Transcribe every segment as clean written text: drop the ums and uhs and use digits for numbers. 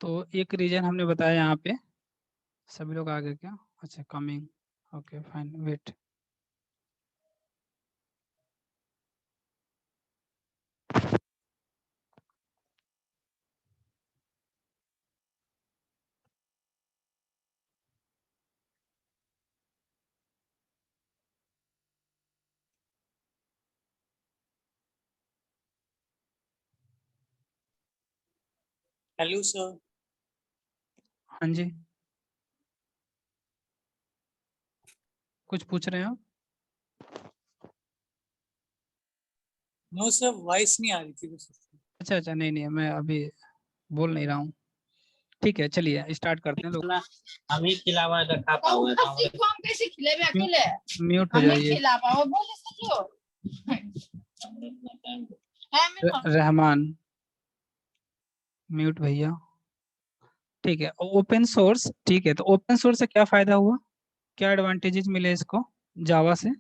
तो एक रीजन हमने बताया यहाँ पे, सभी लोग आ गए क्या? अच्छा, coming, okay fine, wait. Hello sir. हाँ जी, कुछ पूछ रहे हो? नो सर, वॉइस नहीं आ रही थी बस। अच्छा अच्छा, नहीं नहीं, मैं अभी बोल नहीं रहा हूँ। ठीक है, चलिए स्टार्ट करते हैं लोग। हम ही खिलावा रखा पाओ कैसे खिलेबे अकेले? म्यूट हो जाइए। खिला पाओ बोले सचो। रहमान, म्यूट भैया। ठीक है, ओपन सोर्स, ठीक है, तो ओपन सोर्स से क्या फायदा हुआ, क्या एडवांटेजेस मिले इसको जावा से?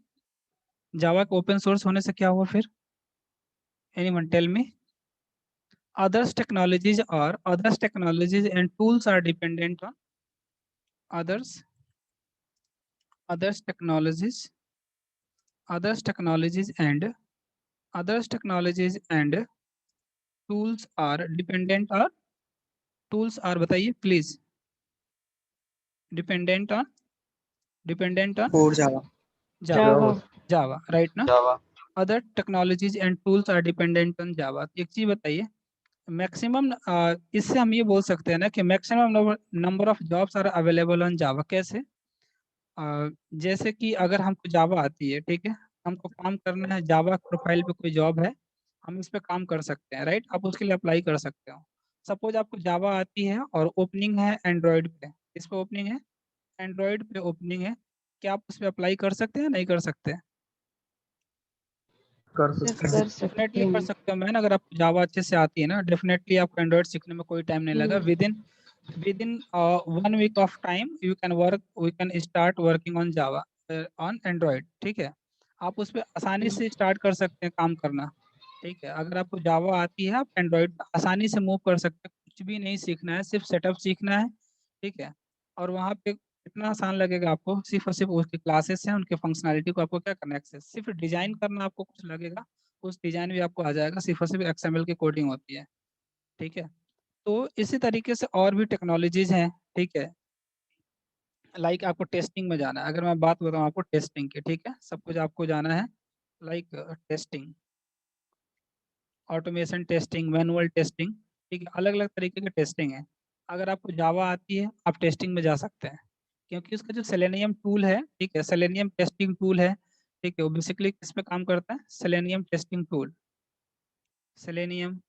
जावा के ओपन सोर्स होने से क्या हुआ फिर? Anyone tell me. others technologies and tools are dependent on others others technologies others technologies and others technologies and tools are dependent on, tools are बताइए please, dependent on core Java. java right ना? जावा। other technologies and tools are dependent on java। एक चीज बताइए, maximum, इससे हम ये बोल सकते हैं ना कि maximum number of jobs are available on Java. कैसे? जैसे कि अगर हमको जावा आती है, ठीक है, हमको काम करना है, जावा प्रोफाइल पे कोई जॉब है, हम इस पे काम कर सकते हैं, राइट? आप उसके लिए अप्लाई कर सकते हो। सपोज आपको जावा आती है और ओपनिंग है एंड्रॉयड पे, इस पे ओपनिंग है, एंड्रॉयड पे ओपनिंग है, क्या आप उस पे अप्लाई कर सकते हैं, नहीं कर सकते? कर सकते हैं। डेफिनेटली कर सकते हो मैन, अगर आपको जावा अच्छे से आती है ना, डेफिनेटली आपको एंड्रॉयड सीखने में कोई टाइम नहीं लगा। Within 1 week of time we can start working on Java on Android. ठीक है, आप उस पर आसानी से स्टार्ट कर सकते हैं काम करना। ठीक है, अगर आपको जावा आती है, आप एंड्रॉयड आसानी से मूव कर सकते हैं, कुछ भी नहीं सीखना है, सिर्फ सेटअप सीखना है। ठीक है, और वहाँ पे इतना आसान लगेगा आपको, सिर्फ और सिर्फ उसकी क्लासेस हैं, उनके फंक्शनैलिटी को आपको क्या करना है, एक्सेस, सिर्फ डिजाइन करना आपको कुछ लगेगा, उस डिजाइन भी आपको आ जाएगा, सिर्फ और सिर्फ एक्सएमएल की कोडिंग होती है। ठीक है, तो इसी तरीके से और भी टेक्नोलॉजीज हैं। ठीक है, लाइक आपको टेस्टिंग में जाना है, अगर मैं बात बताऊँ आपको टेस्टिंग की, ठीक है, सब कुछ आपको जाना है, like testing, automation testing, manual testing, ठीक है, अलग अलग तरीके की टेस्टिंग है। अगर आपको जावा आती है, आप टेस्टिंग में जा सकते हैं, क्योंकि उसका जो सेलेनियम टूल है, ठीक है, सेलेनियम टेस्टिंग टूल है, ठीक है, वो बेसिकली किस पे काम करता है, selenium testing tool, selenium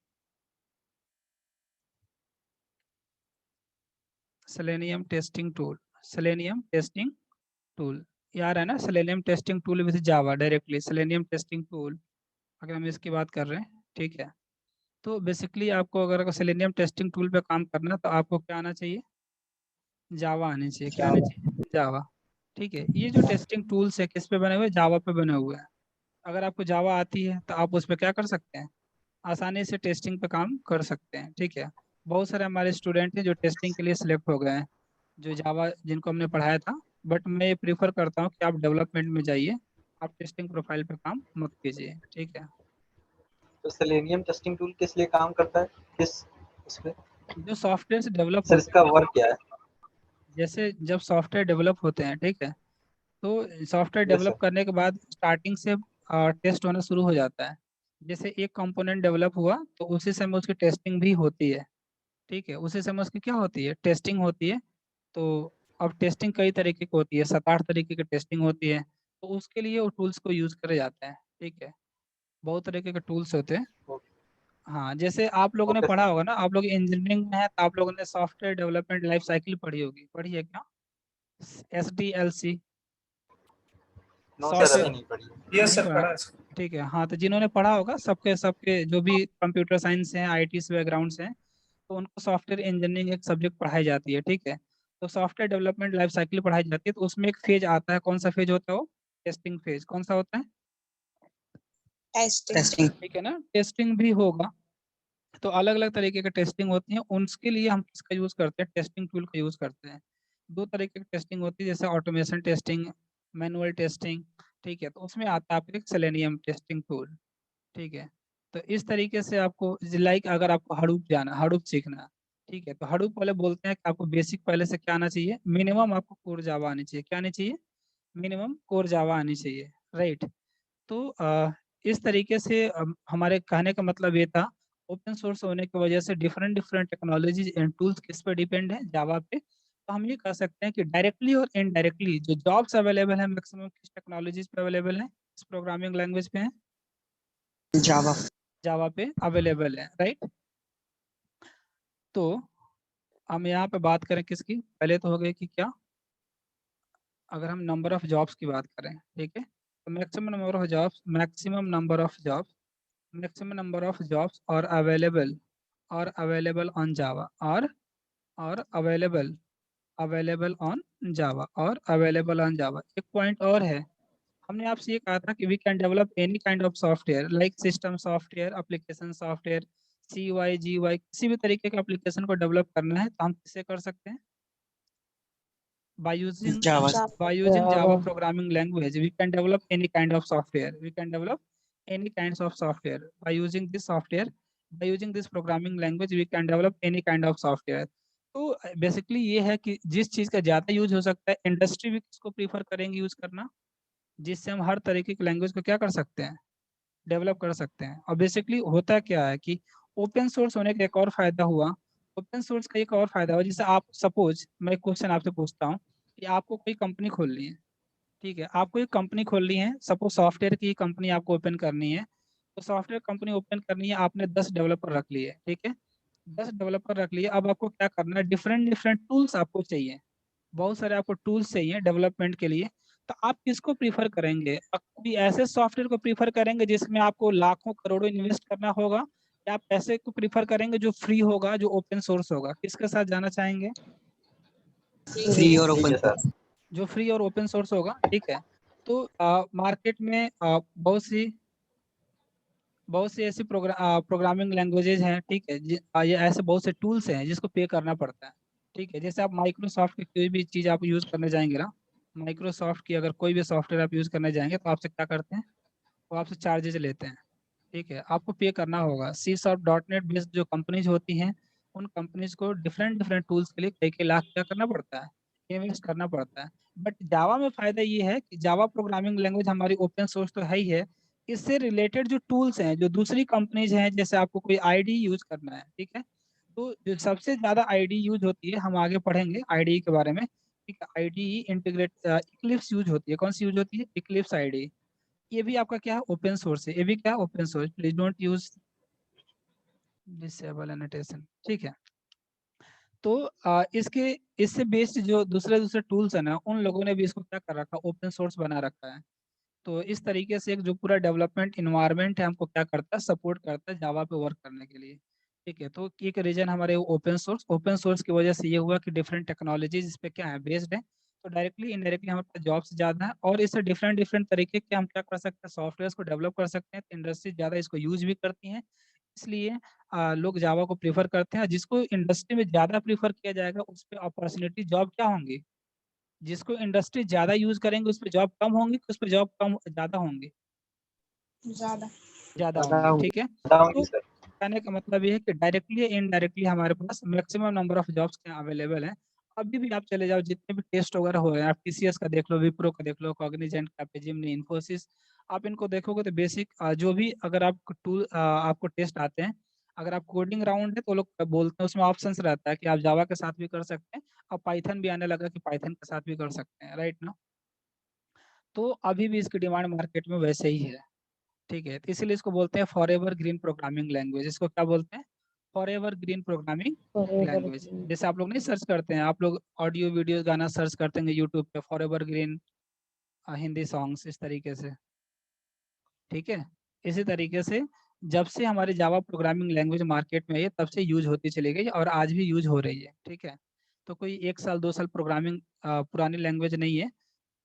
selenium testing tool, selenium testing tool, यार है ना, selenium testing tool with Java directly, selenium testing tool, अगर हम इसकी बात कर रहे हैं। ठीक है, तो बेसिकली आपको अगर सेलेनियम टेस्टिंग टूल पे काम करना है, तो आपको क्या आना चाहिए, जावा आनी चाहिए। क्या आनी चाहिए, जावा। ठीक है, ये जो टेस्टिंग टूल्स है किस पे बने हुए, जावा पे बने हुए हैं। अगर आपको जावा आती है, तो आप उस पर क्या कर सकते हैं, आसानी से टेस्टिंग पे काम कर सकते हैं। ठीक है, बहुत सारे हमारे स्टूडेंट हैं जो टेस्टिंग के लिए सिलेक्ट हो गए हैं, जो जावा जिनको हमने पढ़ाया था। बट मैं ये प्रीफर करता हूँ कि आप डेवलपमेंट में जाइए, आप टेस्टिंग प्रोफाइल पे काम मत कीजिए। ठीक है, तो सेलेनियम टेस्टिंग टूल किस लिए काम करता है, किस उसमें? जो सॉफ्टवेयर से डेवलप सर होते इसका हैं, वर्क क्या है? जैसे जब सॉफ्टवेयर डेवलप होते हैं, ठीक है, तो सॉफ्टवेयर यस सर। डेवलप करने के बाद स्टार्टिंग से टेस्ट होना शुरू हो जाता है। जैसे एक कंपोनेंट डेवलप हुआ, तो उसी समय उसकी टेस्टिंग भी होती है। ठीक है, उसी समय उसकी क्या होती है, टेस्टिंग होती है। तो अब टेस्टिंग कई तरीके की होती है, 7-8 तरीके की टेस्टिंग होती है, तो उसके लिए वो टूल्स को यूज करे जाते हैं। ठीक है, बहुत तरीके के टूल्स होते हैं। हाँ, जैसे आप लोगों ने ओके पढ़ा सर। होगा ना, आप लोग इंजीनियरिंग में है, तो आप लोगों ने सॉफ्टवेयर डेवलपमेंट लाइफ साइकिल पढ़ी होगी, पढ़ी है क्या? SDLC, नो सर, सॉफ्टवेयर, अभी नहीं पढ़ी। यस नहीं सर, पढ़ा? पढ़ा है। ठीक है, हाँ, तो जिन्होंने पढ़ा होगा, सबके सबके जो भी कंप्यूटर साइंस हैं, आईटी से बैकग्राउंड हैं, तो उनको सॉफ्टवेयर इंजीनियरिंग एक सब्जेक्ट पढ़ाई जाती है। ठीक है, तो सॉफ्टवेयर डेवलपमेंट लाइफ साइकिल पढ़ाई जाती है, तो उसमें एक फेज आता है, कौन सा फेज होता है वो, टेस्टिंग फेज। कौन सा होता है? टेस्टिंग। ठीक है ना, टेस्टिंग भी होगा, तो अलग अलग तरीके की टेस्टिंग होती है, उसके लिए हम किसका यूज करते हैं, टेस्टिंग टूल का यूज करते हैं। दो तरीके की टेस्टिंग होती है, जैसे ऑटोमेशन टेस्टिंग, मैनुअल टेस्टिंग, ठीक है। तो उसमें आता है आपका सेलेनियम टेस्टिंग टूल, ठीक है। तो इस तरीके से आपको लाइक अगर आपको हडूप जाना, हडूप सीखना है, ठीक है, तो हडूप वाले बोलते हैं कि आपको बेसिक पहले से क्या आना चाहिए, मिनिमम आपको कोर जावा आनी चाहिए, क्या आनी चाहिए, मिनिमम कोर जावा आनी चाहिए, राइट। तो इस तरीके से हमारे कहने का मतलब ये था, ओपन सोर्स होने की वजह से different different technologies and tools किस पे डिपेंड है, जावा पे। तो हम ये कह सकते हैं कि डायरेक्टली और इनडायरेक्टली जो जॉब्स अवेलेबल है मैक्सिमम किस टेक्नोलॉजीज पे अवेलेबल है, इस प्रोग्रामिंग लैंग्वेज पे है, जावा। जावा पे अवेलेबल है, राइट। तो हम यहाँ पे बात करें किसकी, पहले तो हो गए कि क्या, अगर हम नंबर ऑफ जॉब्स की बात करें, ठीक है, तो maximum number of jobs, maximum number of jobs, maximum number of jobs are available on Java or available on Java और available on Java। एक पॉइंट और है, हमने आपसे ये कहा था कि we can develop any kind of software like system software, application software, CUI GUI, किसी भी तरीके के एप्लीकेशन को डेवलप करना है तो हम किससे कर सकते हैं, by using Java. Java programming language we can develop any kind of software, we can develop any kinds of software by using this software, by using this programming language we can develop any kind of software। तो basically ये है कि जिस चीज का ज्यादा use हो सकता है, इंडस्ट्री भी किसको प्रीफर करेंगे यूज करना, जिससे हम हर तरीके की लैंग्वेज को क्या कर सकते हैं, डेवलप कर सकते हैं। और बेसिकली होता क्या है कि ओपन सोर्स होने का एक और फायदा हुआ, ओपन सोर्स का एक और फायदा हुआ, जैसे आप सपोज मैं एक क्वेश्चन आपसे पूछता हूँ कि आपको कोई कंपनी खोलनी है, ठीक है, आपको एक कंपनी खोलनी है, सपोज सॉफ्टवेयर की कंपनी आपको ओपन करनी है। तो सॉफ्टवेयर कंपनी ओपन करनी है, आपने 10 डेवलपर रख लिए, ठीक है, 10 डेवलपर रख लिए। अब आपको क्या करना है, डिफरेंट डिफरेंट टूल्स आपको चाहिए, बहुत सारे आपको टूल्स चाहिए डेवलपमेंट के लिए। तो आप किसको प्रीफर करेंगे, कोई ऐसे सॉफ्टवेयर को प्रीफर करेंगे जिसमें आपको लाखों करोड़ों इन्वेस्ट करना होगा, या आप ऐसे को प्रीफर करेंगे जो फ्री होगा, जो ओपन सोर्स होगा, किसके साथ जाना चाहेंगे, फ्री और ठीक ओपन है सर। जो फ्री और ओपन सोर्स होगा, ठीक है। तो मार्केट में बहुत सी ऐसी प्रोग्रामिंग लैंग्वेजेज हैं, ठीक है, ये ऐसे बहुत से टूल्स हैं जिसको पे करना पड़ता है, ठीक है। जैसे आप माइक्रोसॉफ्ट की कोई भी चीज़ आप यूज़ करने जाएंगे ना, माइक्रोसॉफ्ट की अगर कोई भी सॉफ्टवेयर आप यूज़ करने जाएंगे तो आपसे क्या करते हैं, वो आपसे चार्जेज लेते हैं, ठीक है, आपको पे करना होगा। C#.NET बेस्ड जो कंपनीज होती हैं, उन कंपनीज को डिफरेंट डिफरेंट टूल्स के लिए कई कई लाख क्या करना पड़ता है, इन्वेस्ट करना पड़ता है। बट जावा में फायदा ये है कि जावा प्रोग्रामिंग लैंग्वेज हमारी ओपन सोर्स तो है ही है, इससे रिलेटेड जो टूल्स हैं, जो दूसरी कंपनीज हैं, जैसे आपको कोई आईडी यूज करना है, ठीक है, तो जो सबसे ज्यादा आईडी यूज होती है, हम आगे पढ़ेंगे आईडी के बारे में, ठीक है, आईडी इंटीग्रेट इक्लिप्स यूज होती है, कौन सी यूज होती है, इक्लिप्स आईडी। ये भी आपका क्या है, ओपन सोर्स है, ये भी क्या है, open source. Please don't use disable annotation, ठीक है। तो इसके इससे बेस्ड जो दूसरे दूसरे टूल्स है ना, उन लोगों ने भी इसको क्या कर रखा, ओपन सोर्स बना रखा है। तो इस तरीके से एक जो पूरा डेवलपमेंट इन्वायरमेंट है, हमको क्या करता है, सपोर्ट करता है जावा पे वर्क करने के लिए, ठीक है। तो एक रीजन हमारे ओपन सोर्स की वजह से ये हुआ कि डिफरेंट टेक्नोलॉजीज इस पे क्या है, बेस्ड है। तो डायरेक्टली इनडायरेक्टली हमारे पास जॉब्स ज़्यादा है, और इससे डिफरेंट डिफरेंट तरीके के हम क्या कर सकते हैं, सॉफ्टवेयर को डेवलप कर सकते हैं। तो इंडस्ट्री ज़्यादा इसको यूज भी करती हैं, इसलिए लोग जावा को प्रीफर करते हैं। जिसको इंडस्ट्री में ज़्यादा प्रीफर किया जाएगा उस पर अपॉर्चुनिटी जॉब क्या होंगी, जिसको इंडस्ट्री ज़्यादा यूज करेंगे उस पर जॉब कम होंगी, उस पर जॉब कम ज़्यादा होंगी, ज़्यादा ज्यादा होंगी, होंगे। ठीक है। ज्यादा होंगी तो सर। कहने का मतलब ये है कि डायरेक्टली या इनडायरेक्टली हमारे पास मैक्सिमम नंबर ऑफ जॉब्स क्या अवेलेबल हैं। अभी भी आप चले जाओ, जितने भी टेस्ट वगैरह हो रहे हैं, आप TCS का देख लो, विप्रो का देख लो, कॉग्निजेंट का, Capgemini, इन्फोसिस, आप इनको देखोगे तो बेसिक जो भी अगर आप टूल आपको टेस्ट आते हैं, अगर आप कोडिंग राउंड है तो लोग बोलते हैं, उसमें ऑप्शंस रहता है कि आप जावा के साथ भी कर सकते हैं, और पाइथन भी आने लगा कि पाइथन के साथ भी कर सकते हैं, राइट ना। तो अभी भी इसकी डिमांड मार्केट में वैसे ही है, ठीक है। तो इसीलिए इसको बोलते हैं फॉरएवर ग्रीन प्रोग्रामिंग लैंग्वेज। इसको क्या बोलते हैं, फॉरएवर ग्रीन प्रोग्रामिंग लैंग्वेज। जैसे आप लोग नहीं सर्च करते हैं, आप लोग ऑडियो वीडियो गाना सर्च करते हैं यूट्यूब पे, फॉरएवर ग्रीन हिंदी सॉन्ग्स, इस तरीके से, ठीक है। इसी तरीके से जब से हमारी जावा प्रोग्रामिंग लैंग्वेज मार्केट में आई है, तब से यूज होती चली गई और आज भी यूज हो रही है, ठीक है। तो कोई 1 साल 2 साल प्रोग्रामिंग पुरानी लैंग्वेज नहीं है।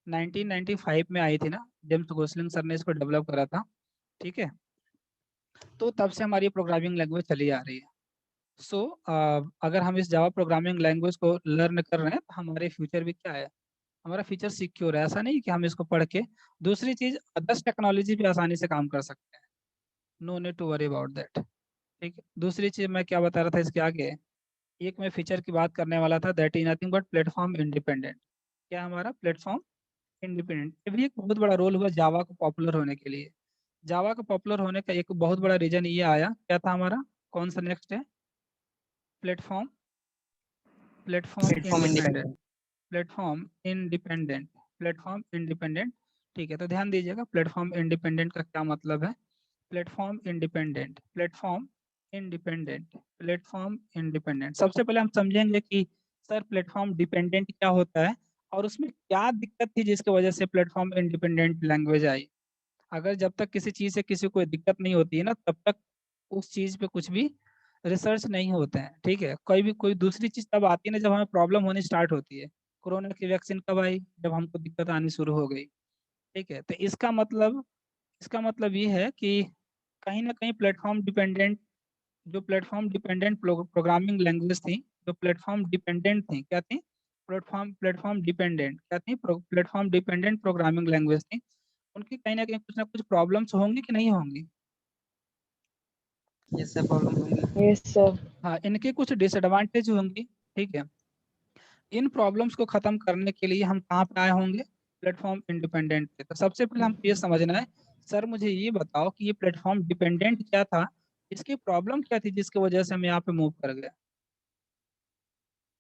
1995 में आई थी ना, जेम्स गोसलिंग सर ने इसको डेवलप करा था, ठीक है। तो तब से हमारी प्रोग्रामिंग लैंग्वेज चली आ रही है। सो अगर हम इस जावा प्रोग्रामिंग लैंग्वेज को लर्न कर रहे हैं तो हमारे फ्यूचर भी क्या है, हमारा फ्यूचर सिक्योर है। ऐसा नहीं कि हम इसको पढ़ के दूसरी चीज अदर्स टेक्नोलॉजी भी आसानी से काम कर सकते हैं। No need to worry about that. ठीक है, दूसरी चीज मैं क्या बता रहा था इसके आगे, एक मैं फीचर की बात करने वाला था, that is nothing but platform independent. क्या हमारा प्लेटफॉर्म इंडिपेंडेंट, ये भी एक बहुत बड़ा रोल हुआ जावा को पॉपुलर होने के लिए। जावा का पॉपुलर होने का एक बहुत बड़ा रीजन ये आया, क्या था हमारा, कौन सा नेक्स्ट है, platform, platform platform independent, independent. Platform independent, platform independent. ठीक है, तो ध्यान दीजिएगा प्लेटफॉर्म इंडिपेंडेंट का क्या मतलब है। Platform independent, platform independent, platform independent. सबसे पहले हम समझेंगे कि सर प्लेटफॉर्म डिपेंडेंट क्या होता है और उसमें क्या दिक्कत थी जिसकी वजह से प्लेटफॉर्म इंडिपेंडेंट लैंग्वेज आई। अगर जब तक किसी चीज़ से किसी को दिक्कत नहीं होती है ना, तब तक उस चीज़ पे कुछ भी रिसर्च नहीं होते हैं। ठीक है, कोई दूसरी चीज़ तब आती है ना जब हमें प्रॉब्लम होनी स्टार्ट होती है। कोरोना की वैक्सीन कब आई, जब हमको दिक्कत आनी शुरू हो गई। ठीक है, तो इसका मतलब ये है कि कहीं ना कहीं प्लेटफॉर्म डिपेंडेंट, जो प्लेटफॉर्म डिपेंडेंट प्रोग्रामिंग लैंग्वेज थी, जो प्लेटफॉर्म डिपेंडेंट थी, क्या थी, प्लेटफॉर्म प्लेटफॉर्म डिपेंडेंट क्या थी, प्लेटफॉर्म डिपेंडेंट प्रोग्रामिंग लैंग्वेज थी, उनकी कहीं ना कुछ प्रॉब्लम्स होंगी कि नहीं होंगी। ये सब प्रॉब्लम होंगी। Yes sir. हाँ, इनके कुछ डिसएडवांटेज होंगी। ठीक है, इन प्रॉब्लम्स को खत्म करने के लिए हम कहाँ पे आए होंगे, प्लेटफॉर्म इंडिपेंडेंट पे। तो सबसे पहले हमको ये समझना है, सर मुझे ये बताओ कि ये प्लेटफॉर्म डिपेंडेंट क्या था, इसकी प्रॉब्लम क्या थी जिसकी वजह से हम यहाँ पे मूव कर गए।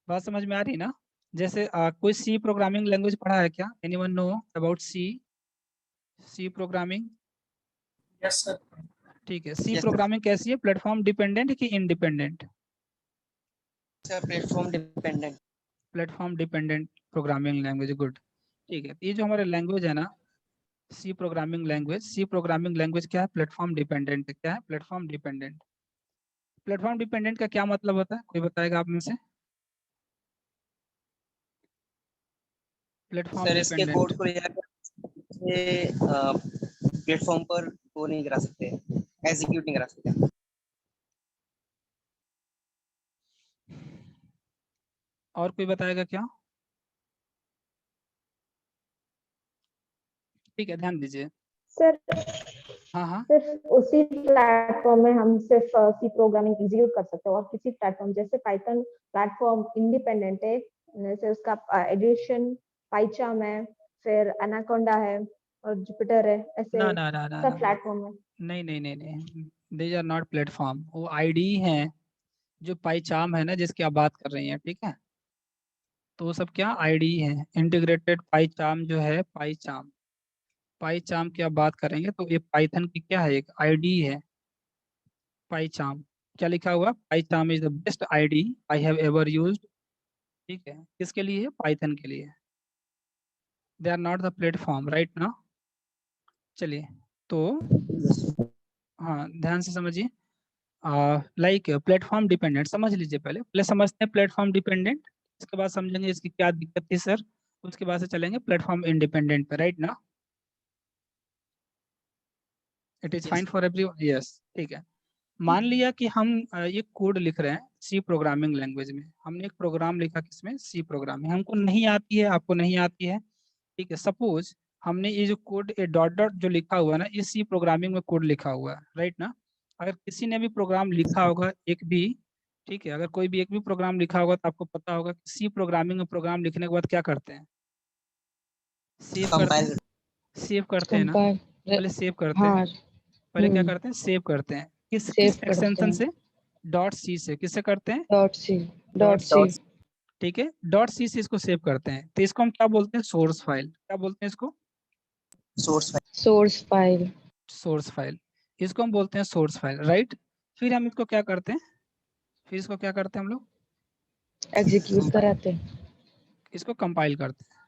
बात समझ में आ रही ना। जैसे कोई सी प्रोग्रामिंग लैंग्वेज पढ़ा है क्या, anyone know about C, C programming. Yes sir. ठीक है, सी Yes, sir. प्रोग्रामिंग कैसी है, प्लेटफॉर्म डिपेंडेंट कि independent, sir platform dependent. Platform dependent programming language, good. ठीक है, ये जो हमारे लैंग्वेज है ना, C programming language, C programming language क्या है, प्लेटफॉर्म डिपेंडेंट है। क्या है, प्लेटफॉर्म डिपेंडेंट। प्लेटफॉर्म डिपेंडेंट का क्या मतलब होता है, कोई बताएगा आप में से। प्लेटफॉर्म सर इसके डिपेंडेंट, कोड को ले जाकर प्लेटफॉर्म पर वो नहीं करा सकते, एग्जीक्यूट नहीं करा सकते। और कोई बताएगा क्या। ठीक है, ध्यान दीजिए। सर हाँ हाँ, सिर्फ उसी प्लेटफॉर्म में हम सिर्फ सी प्रोग्रामिंग एग्जीक्यूट कर सकते हैं, और किसी प्लेटफॉर्म जैसे पाइथन प्लेटफॉर्म इंडिपेंडेंट है, जैसे उसका एडिशन पाइचाम है, फिर एनाकोंडा है और जुपिटर है, ऐसे ना ना ना ना सब ना, प्लेटफॉर्म है। नहीं नहीं नहीं नहीं, दीज आर नॉट प्लेटफॉर्म, वो आईडी हैं। जो पाईचाम है ना जिसकी आप बात कर रही हैं, ठीक है, तो वो सब क्या आईडी है, इंटीग्रेटेड पाईचाम जो है, पाईचाम, पाईचाम की आप बात करेंगे तो ये पाइथन की क्या है, एक आईडी है, पाईचाम। क्या लिखा हुआ, PyCharm is the best IDE I have ever used. ठीक है, किसके लिए, पाइथन के लिए। They are not the platform right ना। चलिए, तो हाँ ध्यान से समझिए, लाइक प्लेटफॉर्म डिपेंडेंट समझ लीजिए, पहले समझते हैं प्लेटफॉर्म डिपेंडेंट, इसके बाद समझेंगे इसकी क्या दिक्कत थी सर, उसके बाद से चलेंगे प्लेटफॉर्म इंडिपेंडेंट पे, राइट ना। It is fine for everyone, yes. ठीक है, मान लिया कि हम ये कोड लिख रहे हैं सी प्रोग्रामिंग लैंग्वेज में, हमने एक प्रोग्राम लिखा किसमें, सी प्रोग्रामिंग, हमको नहीं आती है, आपको नहीं आती है। ठीक है, सपोज हमने ये जो कोड, ये डॉट डॉट जो लिखा हुआ है ना, ये सी प्रोग्रामिंग में कोड लिखा हुआ है, राइट ना। अगर किसी ने भी प्रोग्राम लिखा होगा एक भी, ठीक है, अगर कोई भी एक भी प्रोग्राम लिखा होगा तो आपको पता होगा कि सी प्रोग्रामिंग में प्रोग्राम लिखने के बाद क्या करते हैं, सेव करते हैं, कंपाइल। सेव करते हैं ना, कंपाइल। पहले सेव करते हैं, हाँ। पहले क्या करते हैं, सेव करते हैं, किस सेव किस करते एक्सटेंशन हैं। से, डॉट सी से, किससे करते हैं, dot C. Dot dot C. ठीक है, डॉट सी से इसको सेव करते हैं, तो इसको हम क्या बोलते हैं, सोर्स फाइल। क्या बोलते हैं इसको, source source file. Source file, इसको हम बोलते हैं सोर्स फाइल, राइट। फिर हम इसको क्या करते हैं, फिर इसको क्या करते हैं हम लोग, एग्जीक्यूट कराते हैं। इसको कंपाइल करते हैं।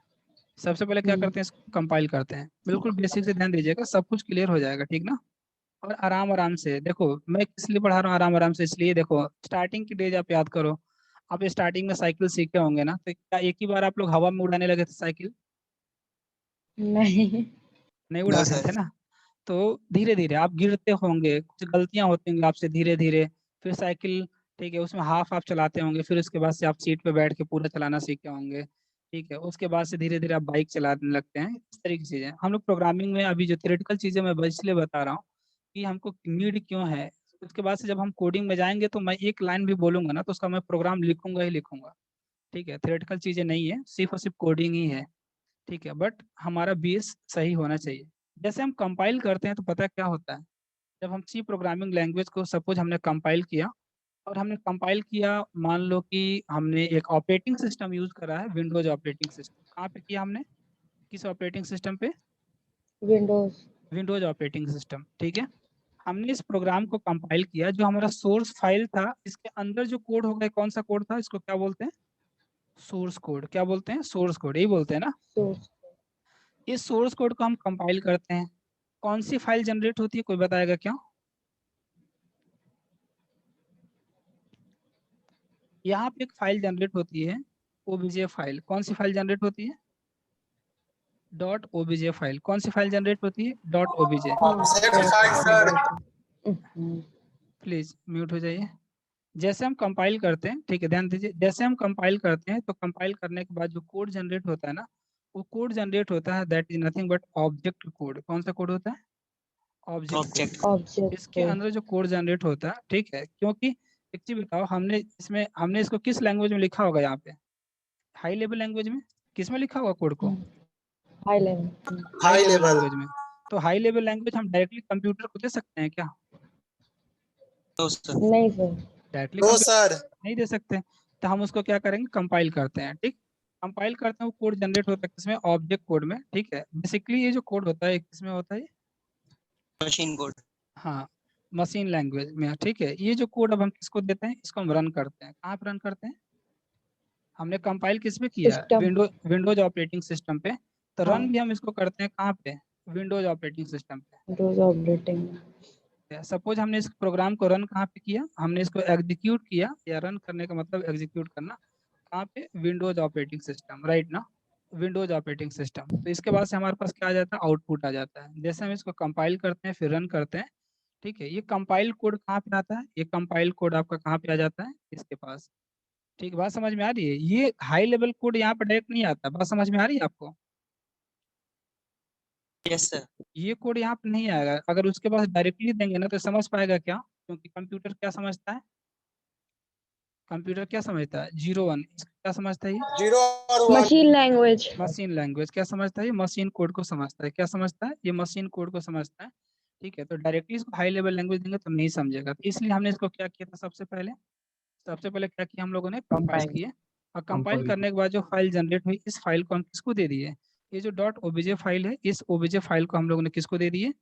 सबसे पहले क्या करते हैं, इसको कंपाइल करते हैं, बिल्कुल बेसिक से ध्यान दीजिएगा, सब कुछ क्लियर हो जाएगा, ठीक ना। और आराम आराम से देखो, मैं किस लिए पढ़ा रहा हूँ आराम आराम से, इसलिए देखो स्टार्टिंग की डेज आप याद करो, आप स्टार्टिंग में साइकिल सीखे होंगे ना, तो क्या एक ही बार आप लोग हवा में उड़ाने लगे थे साइकिल, नहीं। नहीं नो उड़ाते सर। थे ना। तो धीरे धीरे आप गिरते होंगे, कुछ गलतियां होती होंगी आपसे धीरे धीरे, फिर साइकिल, ठीक है, उसमें हाफ आप चलाते होंगे, फिर उसके बाद से आप सीट पे बैठ के पूरा चलाना सीखे होंगे, ठीक है, उसके बाद से धीरे धीरे आप बाइक चलाने लगते हैं। इस तरीके की चीजें हम लोग प्रोग्रामिंग में, अभी जो थ्योरेटिकल चीजें मैं इसलिए बता रहा हूँ कि हमको नीड क्यों है। उसके बाद से जब हम कोडिंग में जाएंगे तो मैं एक लाइन भी बोलूंगा ना तो उसका मैं प्रोग्राम लिखूंगा ही लिखूंगा, ठीक है, थ्योरेटिकल चीजें नहीं है, सिर्फ और सिर्फ कोडिंग ही है, ठीक है, बट हमारा बेस सही होना चाहिए। जैसे हम कंपाइल करते हैं तो पता है क्या होता है, जब हम सी प्रोग्रामिंग लैंग्वेज को सपोज हमने कंपाइल किया, और हमने कंपाइल किया, मान लो कि हमने एक ऑपरेटिंग सिस्टम यूज करा है, विंडोज ऑपरेटिंग सिस्टम। कहाँ पे किया हमने, किस ऑपरेटिंग सिस्टम पे, विंडोज। विंडोज ऑपरेटिंग सिस्टम, ठीक है। हमने इस प्रोग्राम को कंपाइल किया, जो हमारा सोर्स फाइल था, इसके अंदर जो कोड होगा कौन सा कोड था, इसको क्या बोलते हैं, सोर्स कोड। क्या बोलते हैं, सोर्स कोड, यही बोलते हैं ना। सोर्स। इस सोर्स कोड को हम कंपाइल करते हैं, कौन सी फाइल जनरेट होती है, कोई बताएगा क्या। यहाँ पे एक फाइल जनरेट होती है, ओबीजे फाइल। कौन सी फाइल जनरेट होती है, डॉट ओबीजे फाइल। कौन सी फाइल जनरेट होती है, डॉट ओबीजे। प्लीज म्यूट हो जाइए। जैसे हम कंपाइल करते हैं, ठीक है, ध्यान दीजिए, जैसे हम कंपाइल करते हैं तो कंपाइल करने के बाद जो कोड जनरेट होता है ना, वो कोड जनरेट होता है, that is nothing but object code. कौन सा कोड होता है, ऑब्जेक्ट ऑब्जेक्ट कोड। ऑब्जेक्ट इसके अंदर जो कोड जनरेट होता है, ठीक है, क्योंकि एक चीज बताओ, हमने इसको किस लैंग्वेज में लिखा होगा, यहाँ पे हाई लेवल लैंग्वेज में, किस में लिखा होगा कोड को, high level. High level language में। तो हाई लेवल लैंग्वेज हम डायरेक्टली कंप्यूटर को दे सकते हैं क्या, तो सर नहीं सर। डायरेक्टली कंप्यूटर नहीं दे सकते। तो हम उसको क्या करेंगे, कंपाइल करते हैं, ठीक, कंपाइल करते हैं, वो कोड जनरेट होता है किसमें, ऑब्जेक्ट कोड में, ठीक है। बेसिकली ये जो कोड होता है किसमें होता है, मशीन कोड हाँ, मशीन लैंग्वेज में, ठीक है। ये जो कोड अब हम किसको देते हैं, इसको हम रन करते हैं, कहाँ पे रन करते हैं, हमने कंपाइल किस पे किया है, सिस्टम। विंडोज ऑपरेटिंग सिस्टम पे। तो हाँ, रन भी हम इसको करते हैं कहाँ पे, विंडोज ऑपरेटिंग सिस्टम पे। Windows operating. सपोज हमने इस प्रोग्राम को रन कहाँ पे किया, हमने इसको एग्जीक्यूट किया, या रन करने का मतलब एग्जीक्यूट करना, कहाँ पे, विंडोज ऑपरेटिंग सिस्टम, राइट ना, विंडोज ऑपरेटिंग सिस्टम। तो इसके बाद से हमारे पास क्या आ जाता है, आउटपुट आ जाता है। जैसे हम इसको कंपाइल करते हैं फिर रन करते हैं, ठीक है, ये कंपाइल कोड कहाँ पे आता है, ये कंपाइल कोड आपका कहाँ पे आ जाता है, इसके पास। ठीक, बात समझ में आ रही है, ये हाई लेवल कोड यहाँ पे डायरेक्ट नहीं आता, बात समझ में आ रही है आपको। यस सर ये कोड यहाँ पे नहीं आएगा, अगर उसके पास डायरेक्टली देंगे ना तो समझ पाएगा क्या, क्योंकि कंप्यूटर क्या समझता है, कंप्यूटर क्या समझता है, 0 1, क्या समझता है ये, मशीन लैंग्वेज। Machine language. क्या समझता है, ये मशीन कोड को समझता है। क्या समझता है, ये मशीन कोड को समझता है, ठीक है। तो डायरेक्टली इसको हाई लेवल लैंग्वेज देंगे तो नहीं समझेगा, तो इसलिए हमने इसको क्या किया था, सबसे पहले क्या किया हम लोगों ने, कंपाइल किए, और कंपाइल करने के बाद जो फाइल जनरेट हुई, इस फाइल को हम किसको दे दिए, ये जो डॉट ओबीजे फाइल है, इस ओबीजे फाइल को हम लोगों ने किसको दे दिए,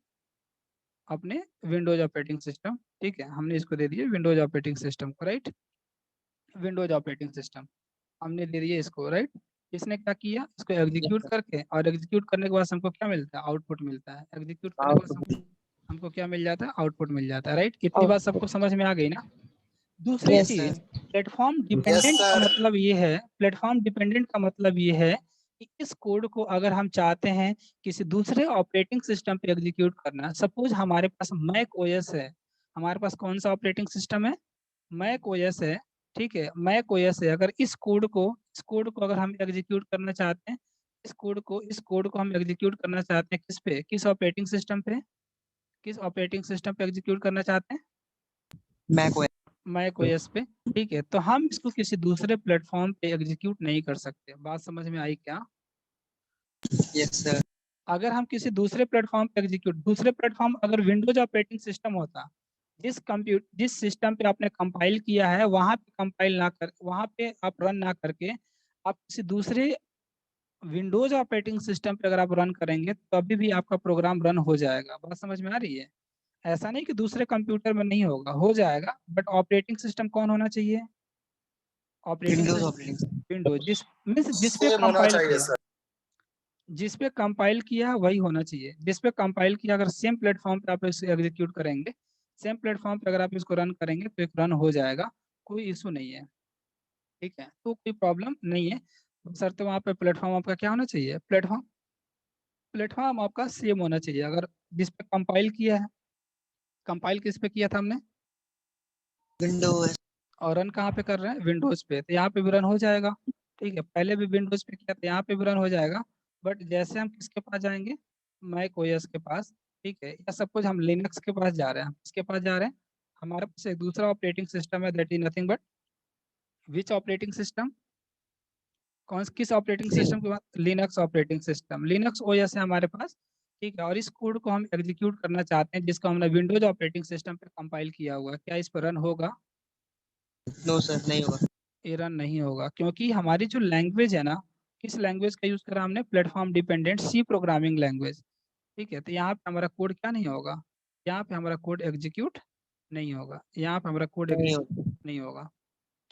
अपने विंडोज ऑपरेटिंग सिस्टम, ठीक है, हमने इसको दे दिए विंडोज ऑपरेटिंग सिस्टम को, राइट, विंडोज ऑपरेटिंग सिस्टम हमने दे दिया इसको, राइट। इसने क्या किया, इसको एग्जीक्यूट करके, और एग्जीक्यूट करने के बाद हमको क्या मिलता है, आउटपुट मिलता है। एग्जीक्यूट करने के बाद हमको क्या मिल जाता है, आउटपुट मिल जाता है, राइट। इतनी बात सबको समझ में आ गई ना। दूसरी यस चीज, सर। प्लेटफॉर्म डिपेंडेंट का मतलब ये है, प्लेटफॉर्म डिपेंडेंट का मतलब ये है कि इस कोड को अगर हम चाहते हैं किसी दूसरे ऑपरेटिंग सिस्टम पे एग्जीक्यूट करना, सपोज हमारे पास मैक ओएस है, हमारे पास कौन सा ऑपरेटिंग सिस्टम है, मैक ओएस है, ठीक है, मैक ओएस है। अगर इस कोड को अगर हम एग्जीक्यूट करना चाहते हैं, इस कोड को हम एग्जीक्यूट करना चाहते हैं किस पे, किस ऑपरेटिंग सिस्टम पे, किस ऑपरेटिंग सिस्टम पे एग्जीक्यूट करना चाहते हैं, मैक ओएस मैक ओएस पे, ठीक है। तो हम इसको किसी दूसरे प्लेटफॉर्म पे एग्जीक्यूट नहीं कर सकते, बात समझ में आई क्या। यस सर अगर हम किसी दूसरे प्लेटफॉर्म पे एग्जीक्यूट, दूसरे प्लेटफॉर्म अगर विंडोज ऑपरेटिंग सिस्टम होता, जिस सिस्टम पे आपने कंपाइल किया है वहां पे कंपाइल ना कर, वहां पे आप रन ना करके, आप किसी दूसरे विंडोज ऑपरेटिंग सिस्टम पे अगर आप रन करेंगे तो अभी भी आपका प्रोग्राम रन हो जाएगा, बात समझ में आ रही है। ऐसा नहीं कि दूसरे कंप्यूटर में नहीं होगा, हो जाएगा, बट ऑपरेटिंग सिस्टम कौन होना चाहिए, operating Windows system operating Windows, जिस मीन्स जिस पे कंपाइल किया, जिस पे कंपाइल किया वही होना चाहिए, जिस पे कंपाइल किया। अगर सेम प्लेटफॉर्म पे आप इसे एग्जीक्यूट करेंगे, सेम प्लेटफॉर्म पे अगर आप इसको रन करेंगे तो एक रन हो जाएगा, कोई इशू नहीं है, ठीक है, तो कोई प्रॉब्लम नहीं है। बशर्ते वहाँ पे प्लेटफॉर्म आपका क्या होना चाहिए, प्लेटफॉर्म आपका सेम होना चाहिए। अगर जिस पे कंपाइल किया है, कंपाइल किस पे किया था हमने, विंडोज और रन कहाँ पे कर रहे हैं, विंडोज पे, तो यहाँ पे भी रन हो जाएगा। ठीक है, पहले भी विंडोज पे किया था, यहाँ पे भी रन हो जाएगा। बट जैसे हम किसके पास जाएंगे, मैक ओएस के पास, ठीक है, या सपोज हम लिनक्स के पास जा रहे हैं, किसके पास जा रहे हैं, हमारे पास एक दूसरा ऑपरेटिंग सिस्टम है, that is nothing but which operating system, कौन किस ऑपरेटिंग सिस्टम के बाद, Linux operating system, Linux OS है हमारे पास। ठीक है, और इस कोड को हम एग्जीक्यूट करना चाहते हैं जिसको हमने विंडोज ऑपरेटिंग सिस्टम पे कंपाइल किया हुआ है, क्या इस पर रन होगा, नो सर नहीं होगा। ये रन नहीं होगा, क्योंकि हमारी जो लैंग्वेज है ना, किस लैंग्वेज का यूज करा हमने, platform dependent C programming language. ठीक है, तो यहाँ पे हमारा कोड क्या नहीं होगा, यहाँ पे हमारा कोड एग्जीक्यूट नहीं होगा, यहाँ पे हमारा कोड नहीं एग्जीक्यूट नहीं होगा।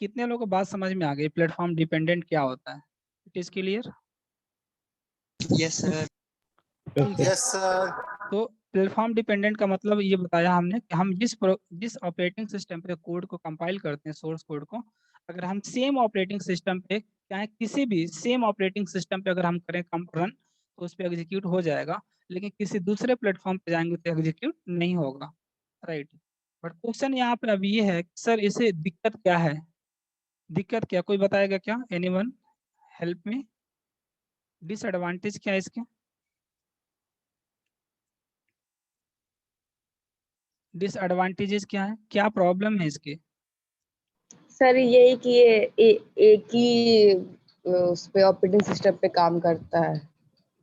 कितने लोगों को बात समझ में आ गई, प्लेटफॉर्म डिपेंडेंट क्या होता है, it is clear. Yes sir. ठीक है, यस सर। तो प्लेटफॉर्म डिपेंडेंट का मतलब ये बताया हमने कि हम जिस ऑपरेटिंग सिस्टम पे कोड को कंपाइल करते हैं, सोर्स कोड को, अगर हम सेम ऑपरेटिंग सिस्टम पे, चाहे किसी भी सेम ऑपरेटिंग सिस्टम पे अगर हम करें रन, तो उस पर एग्जीक्यूट हो जाएगा, लेकिन किसी दूसरे प्लेटफॉर्म पे जाएंगे तो एग्जीक्यूट नहीं होगा, राइट। बट क्वेश्चन यहाँ पे अभी ये है कि सर इसे दिक्कत क्या है, दिक्कत क्या, कोई बताएगा क्या, एनीवन हेल्प में, डिसएडवांटेज क्या है इसके, डिसएडवांटेजेस क्या है, क्या प्रॉब्लम है इसके। सर यही कि ये एक ही उस पे ऑपरेटिंग सिस्टम पे काम करता है,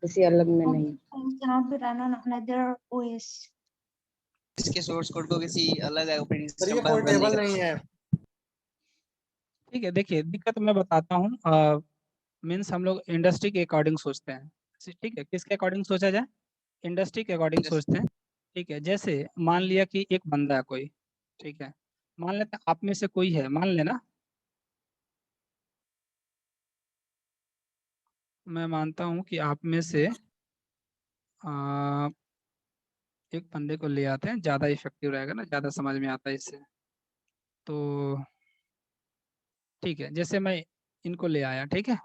किसी अलग में नहीं। cannot be run on another OS. इसके सोर्स कोड को किसी अलग ऑपरेटिंग सर ये सिस्टम पर रन नहीं पोर्टेबल कर। नहीं है। ठीक है, देखिए दिक्कत मैं बताता हूँ, मीन्स हम लोग इंडस्ट्री के अकॉर्डिंग सोचते हैं, ठीक है, किसके अकॉर्डिंग सोचा जाए, इंडस्ट्री के अकॉर्डिंग सोचते हैं। ठीक है, जैसे मान लिया कि एक बंदा है कोई, ठीक है, मान लेते हैं आप में से कोई है, मान लेना, मैं मानता हूँ कि आप में से एक बंदे को ले आते हैं, ज़्यादा इफेक्टिव रहेगा ना, ज़्यादा समझ में आता है इससे। तो ठीक है, जैसे मैं इनको ले आया, ठीक है,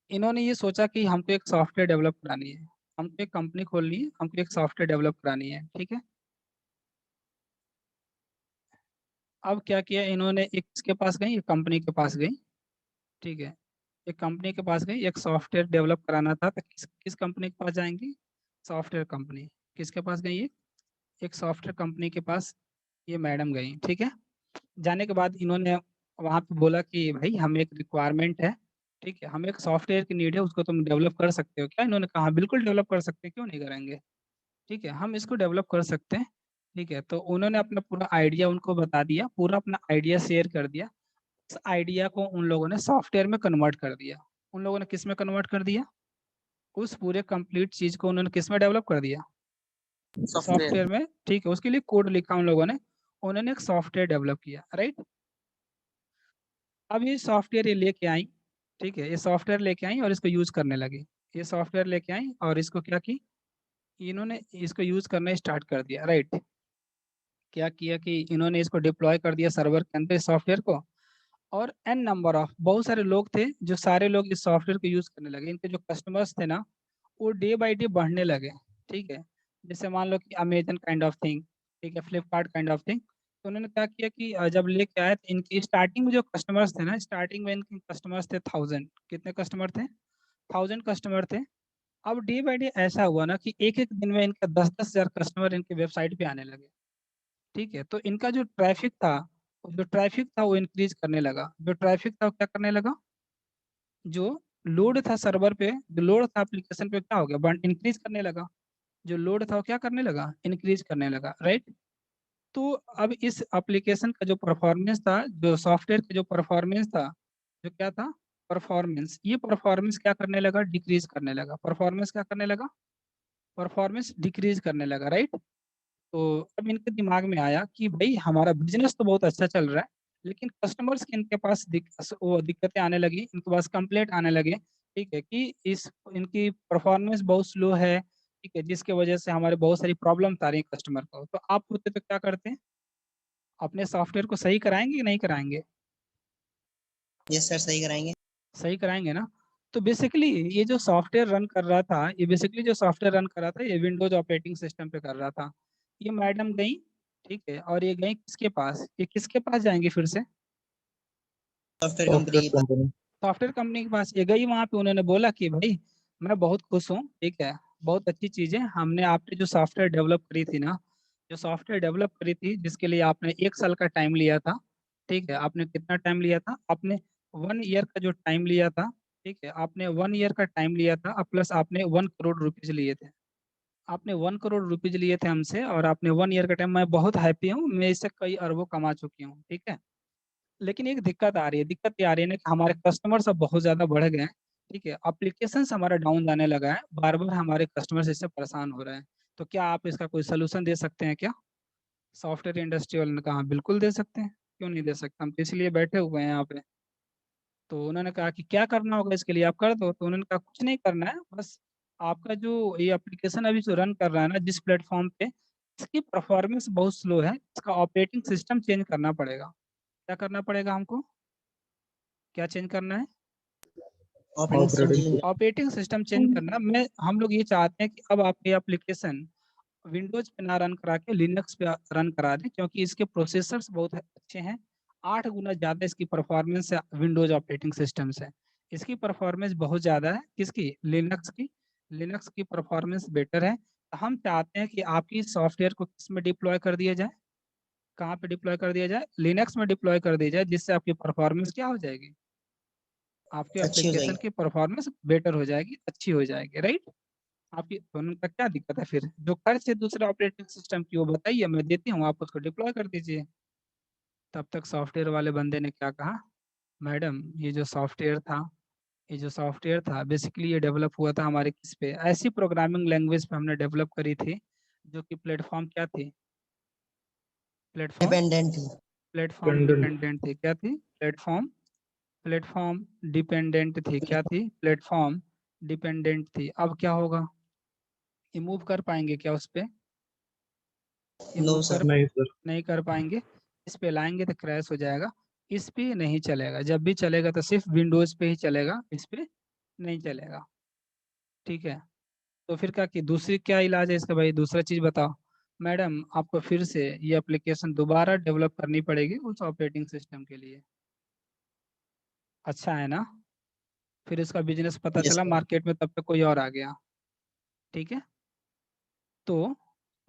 इन्होंने ये सोचा कि हमको एक सॉफ्टवेयर डेवलप करानी है, हमको एक कंपनी खोलनी है, हमको एक सॉफ्टवेयर डेवलप करानी है, ठीक है। अब क्या किया इन्होंने, एक किसके पास गई, एक कंपनी के पास गई, ठीक है, एक कंपनी के पास गई, एक सॉफ्टवेयर डेवलप कराना था, तो किस कंपनी के पास जाएंगी, सॉफ्टवेयर कंपनी, किसके पास गई, एक सॉफ्टवेयर कंपनी के पास ये मैडम गई, ठीक है। जाने के बाद इन्होंने वहाँ पे बोला कि भाई हमें एक रिक्वायरमेंट है, ठीक है, हमें एक सॉफ्टवेयर की नीड है, उसको तुम डेवलप कर सकते हो क्या, इन्होंने कहा बिल्कुल डेवलप कर सकते हैं, क्यों नहीं करेंगे, ठीक है, हम इसको डेवलप कर सकते हैं। ठीक है, तो उन्होंने अपना पूरा आइडिया उनको बता दिया, पूरा अपना आइडिया शेयर कर दिया, उस आइडिया को उन लोगों ने सॉफ्टवेयर में कन्वर्ट कर दिया, उन लोगों ने किस में कन्वर्ट कर दिया, उस पूरे कंप्लीट चीज को उन्होंने किस में डेवलप कर दिया, सॉफ्टवेयर में, ठीक है, उसके लिए कोड लिखा उन लोगों ने, उन्होंने एक सॉफ्टवेयर डेवलप किया, राइट। अब ये सॉफ्टवेयर ये लेके आई, ठीक है, ये सॉफ्टवेयर लेके आई और इसको यूज करने लगी, ये सॉफ्टवेयर लेके आई और इसको क्या की, इन्होंने इसको यूज करना स्टार्ट कर दिया, राइट। क्या किया कि इन्होंने इसको डिप्लॉय कर दिया सर्वर के अंदर सॉफ्टवेयर को, और एन नंबर ऑफ बहुत सारे लोग थे, जो सारे लोग इस सॉफ्टवेयर को यूज करने लगे, इनके जो कस्टमर्स थे ना, वो डे बाई डे बढ़ने लगे, ठीक है। जैसे मान लो कि अमेजन काइंड ऑफ थिंग, ठीक है, फ्लिपकार्ट काइंड ऑफ थिंग, तो उन्होंने क्या किया कि जब लेके आए तो इनकी स्टार्टिंग में जो कस्टमर्स थे ना, स्टार्टिंग में इनके कस्टमर्स थे 1000, कितने कस्टमर थे, 1000 कस्टमर थे। अब डे बाई डे ऐसा हुआ ना कि एक एक दिन में इनका 10-10 हजार कस्टमर इनके वेबसाइट पे आने लगे, ठीक है, तो इनका जो ट्रैफिक था वो इंक्रीज करने लगा, जो ट्रैफिक था वो क्या करने लगा, जो लोड था सर्वर पे, जो लोड था एप्लीकेशन पे, क्या हो गया, इंक्रीज करने लगा, जो लोड था वो क्या करने लगा, इंक्रीज करने लगा, राइट। तो अब इस एप्लीकेशन का जो परफॉर्मेंस था, जो सॉफ्टवेयर का जो परफॉर्मेंस था, जो क्या था, परफॉर्मेंस, ये परफॉर्मेंस क्या करने लगा, डिक्रीज करने लगा, परफॉर्मेंस क्या करने लगा, परफॉर्मेंस डिक्रीज करने लगा, राइट। तो अब इनके दिमाग में आया कि भाई हमारा बिजनेस तो बहुत अच्छा चल रहा है, लेकिन कस्टमर्स के इनके पास वो दिक्कतें आने लगी, इनके पास कंप्लेंट आने लगे, ठीक है, कि इस इनकी परफॉर्मेंस बहुत स्लो है, ठीक है, जिसके वजह से हमारे बहुत सारी प्रॉब्लम आ रही है कस्टमर को। तो आप होते तो क्या करते हैं, अपने सॉफ्टवेयर को सही कराएंगे कि नहीं कराएंगे, यस सर सही कराएंगे। सही कराएंगे ना। तो बेसिकली ये जो सॉफ्टवेयर रन कर रहा था, ये विंडोज ऑपरेटिंग सिस्टम पे कर रहा था। ये मैडम गई, ठीक है, और ये गई किसके पास, ये किसके पास जाएंगे फिर से? सॉफ्टवेयर कंपनी की बात। सॉफ्टवेयर कंपनी के पास। ये गई वहां पे, उन्होंने बोला कि भाई मैं बहुत खुश हूँ, ठीक है, बहुत अच्छी चीज है, हमने आपने जो सॉफ्टवेयर डेवलप करी थी ना, जो सॉफ्टवेयर डेवलप करी थी जिसके लिए आपने 1 साल का टाइम लिया था, ठीक है, आपने कितना टाइम लिया था? आपने 1 ईयर का जो टाइम लिया था, ठीक है, आपने 1 ईयर का टाइम लिया था, प्लस आपने 1 करोड़ रुपीज लिए थे। आपने 1 करोड़ रुपीज लिए थे हमसे, और आपने 1 ईयर का टाइम, मैं बहुत हैप्पी हूँ, मैं इससे कई अरबों कमा चुकी हूँ, ठीक है। लेकिन एक दिक्कत आ रही है, दिक्कत ये आ रही है ना कि हमारे कस्टमर्स अब बहुत ज़्यादा बढ़ गए हैं, ठीक है, एप्लीकेशन हमारा डाउन जाने लगा है, बार बार हमारे कस्टमर्स इससे परेशान हो रहे हैं। तो क्या आप इसका कोई सोल्यूशन दे सकते हैं क्या? सॉफ्टवेयर इंडस्ट्री वाले ने कहा बिल्कुल दे सकते हैं, क्यों नहीं दे सकते, हम तो इसलिए बैठे हुए हैं यहाँ पे। तो उन्होंने कहा कि क्या करना होगा इसके लिए, आप कर दो। तो उन्होंने कहा कुछ नहीं करना है, बस आपका जो ये एप्लीकेशन अभी जो रन कर रहा है ना जिस प्लेटफॉर्म पे, इसकी परफॉर्मेंस बहुत स्लो है, इसका ऑपरेटिंग सिस्टम चेंज करना पड़ेगा। क्या करना पड़ेगा हमको? क्या चेंज करना है? ऑपरेटिंग सिस्टम चेंज करना। मैं हम लोग ये चाहते हैं कि अब आपके एप्लीकेशन विंडोज पे ना रन करा के लिनक्स पे रन करा दें, क्योंकि इसके प्रोसेसर्स बहुत अच्छे हैं, 8 गुना ज़्यादा इसकी परफॉर्मेंस है विंडोज ऑपरेटिंग सिस्टम से। इसकी परफॉर्मेंस बहुत ज़्यादा है, किसकी? लिनक्स की परफॉर्मेंस बेटर है। तो हम चाहते हैं कि आपकी सॉफ्टवेयर को किस में डिप्लॉय कर दिया जाए, कहाँ पे डिप्लॉय कर दिया जाए? लिनक्स में डिप्लॉय कर दी जाए, जिससे आपकी परफॉर्मेंस क्या हो जाएगी? आपके अच्छी हो एप्लीकेशन जाएगी। की परफॉर्मेंस बेटर हो जाएगी, अच्छी हो जाएगी, राइट। आपकी दोनों का क्या दिक्कत है फिर? जो खर्च है दूसरे ऑपरेटिंग सिस्टम की वो बताइए, मैं देती हूँ, आप उसको डिप्लॉय कर दीजिए। तब तक सॉफ्टवेयर वाले बंदे ने क्या कहा, मैडम ये जो सॉफ्टवेयर था बेसिकली ये डेवलप हुआ था हमारे किस पे, ऐसी प्रोग्रामिंग लैंग्वेज पे हमने डेवलप करी थी जो कि प्लेटफॉर्म क्या थी? प्लेटफॉर्म डिपेंडेंट थी। प्लेटफॉर्म डिपेंडेंट थी। क्या थी? प्लेटफॉर्म प्लेटफॉर्म डिपेंडेंट थी। क्या थी? प्लेटफॉर्म डिपेंडेंट थी। अब क्या होगा? ये मूव कर पाएंगे क्या उस पे? ये नो मूव सर। कर नहीं कर पाएंगे। इस पे लाएंगे तो क्रैश हो जाएगा, इस पे नहीं चलेगा, जब भी चलेगा तो सिर्फ विंडोज पे ही चलेगा, इस पे नहीं चलेगा, ठीक है। तो फिर क्या कि दूसरी क्या इलाज है इसका भाई? दूसरा चीज बताओ। मैडम आपको फिर से ये एप्लीकेशन दोबारा डेवलप करनी पड़ेगी उस ऑपरेटिंग सिस्टम के लिए। अच्छा है ना? फिर इसका बिजनेस पता यस चला सर। मार्केट में, तब तक कोई और आ गया, ठीक है। तो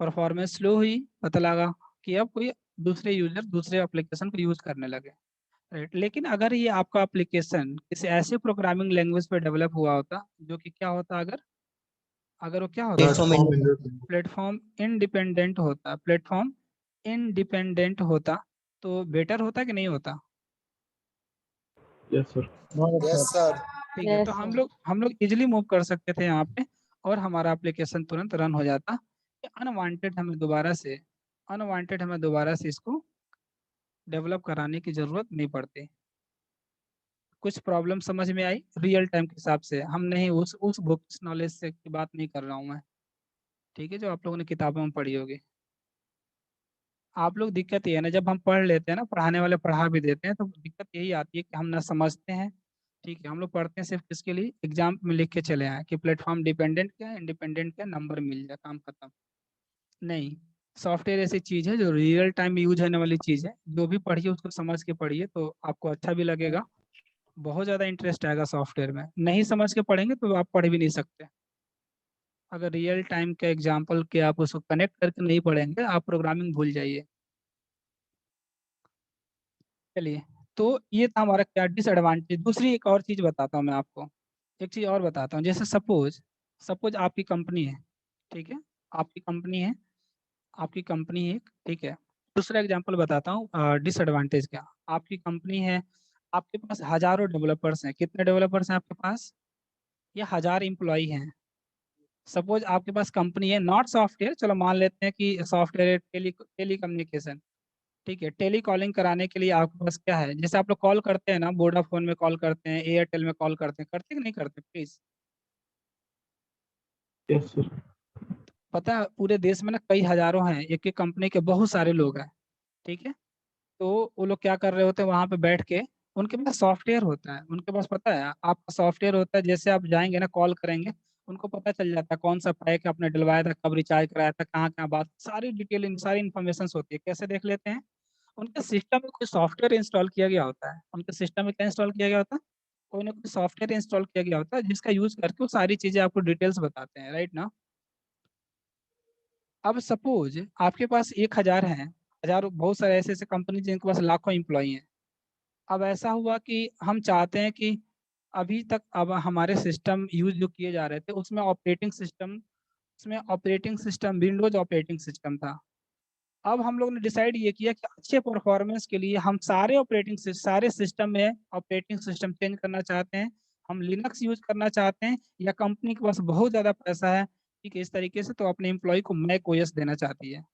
परफॉर्मेंस स्लो हुई, पता लगा कि अब कोई दूसरे यूजर दूसरे एप्लीकेशन को यूज करने लगे, राइट। लेकिन अगर ये आपका एप्लीकेशन किसी ऐसे प्रोग्रामिंग लैंग्वेज पे डेवलप हुआ होता जो कि क्या होता, अगर अगर वो क्या होता, प्लेटफॉर्म प्लेटफॉर्म इंडिपेंडेंट होता, तो बेटर होता कि नहीं होता? Yes sir. ठीक है, तो हम लोग इजिली मूव कर सकते थे यहाँ पे, और हमारा एप्लीकेशन तुरंत रन हो जाता। अनवांटेड हमें दोबारा से इसको डेवलप कराने की जरूरत नहीं पड़ती। कुछ प्रॉब्लम समझ में आई रियल टाइम के हिसाब से? हम नहीं उस बुक्स नॉलेज से की बात नहीं कर रहा हूँ मैं, ठीक है, जो आप लोगों ने किताबों में पढ़ी होगी। आप लोग दिक्कत ये है ना, जब हम पढ़ लेते हैं ना, पढ़ाने वाले पढ़ा भी देते हैं, तो दिक्कत यही आती है कि हम ना समझते हैं, ठीक है। हम लोग पढ़ते हैं सिर्फ किसके लिए, एग्जाम में लिख के चले आए कि प्लेटफॉर्म डिपेंडेंट क्या है, इंडिपेंडेंट क्या, नंबर मिल जाए, काम खत्म। नहीं, सॉफ्टवेयर ऐसी चीज है जो रियल टाइम में यूज होने वाली चीज है। जो भी पढ़िए उसको समझ के पढ़िए, तो आपको अच्छा भी लगेगा, बहुत ज़्यादा इंटरेस्ट आएगा सॉफ्टवेयर में। नहीं समझ के पढ़ेंगे तो आप पढ़ भी नहीं सकते। अगर रियल टाइम के एग्जाम्पल के आप उसको कनेक्ट करके नहीं पढ़ेंगे, आप प्रोग्रामिंग भूल जाइए। चलिए, तो ये था हमारा क्या डिसएडवांटेज। दूसरी एक और चीज़ बताता हूँ मैं आपको, एक चीज़ और बताता हूँ। जैसे सपोज आपकी कंपनी है, ठीक है, आपकी कंपनी है, ठीक है। दूसरा एग्जांपल बताता हूँ डिसएडवांटेज क्या। आपकी कंपनी है, आपके पास हजारों डेवलपर्स हैं। कितने डेवलपर्स हैं आपके पास? ये 1000 एम्प्लॉई हैं। सपोज आपके पास कंपनी है, नॉट सॉफ्टवेयर, चलो मान लेते हैं कि सॉफ्टवेयर टेली कम्युनिकेशन, ठीक है। टेली कॉलिंग कराने के लिए आपके पास क्या है? जैसे आप लोग कॉल करते हैं ना, वोडाफोन में कॉल करते हैं, एयरटेल में कॉल करते कि नहीं करते? Please, yes sir. पता है पूरे देश में ना कई हजारों हैं, एक एक कंपनी के बहुत सारे लोग हैं, ठीक है। तो वो लोग क्या कर रहे होते हैं, वहां पे बैठ के उनके पास सॉफ्टवेयर होता है, उनके पास पता है आपका सॉफ्टवेयर होता है, जैसे आप जाएंगे ना कॉल करेंगे, उनको पता चल जाता है कौन सा पैक आपने डलवाया था, कब रिचार्ज कराया था, कहाँ कहाँ बात, सारी डिटेल, सारी इन्फॉर्मेशन होती है। कैसे देख लेते हैं? उनके सिस्टम में कोई सॉफ्टवेयर इंस्टॉल किया गया होता है। उनके सिस्टम में क्या इंस्टॉल किया गया होता है? कोई ना कोई सॉफ्टवेयर इंस्टॉल किया गया होता है जिसका यूज करके वो सारी चीजें आपको डिटेल्स बताते हैं, राइट ना? अब सपोज आपके पास 1000 हैं, हजारों, बहुत सारे ऐसे ऐसे कंपनी जिनके पास लाखों एम्प्लॉई हैं। अब ऐसा हुआ कि हम चाहते हैं कि अभी तक अब हमारे सिस्टम यूज जो किए जा रहे थे उसमें operating system Windows operating system था। अब हम लोग ने डिसाइड ये किया कि अच्छे परफॉर्मेंस के लिए हम सारे सिस्टम में ऑपरेटिंग सिस्टम चेंज करना चाहते हैं। हम लिनक्स यूज करना चाहते हैं, या कंपनी के पास बहुत ज़्यादा पैसा है, ठीक है, इस तरीके से, तो अपने एम्प्लॉय को मैक ओएस देना चाहती है,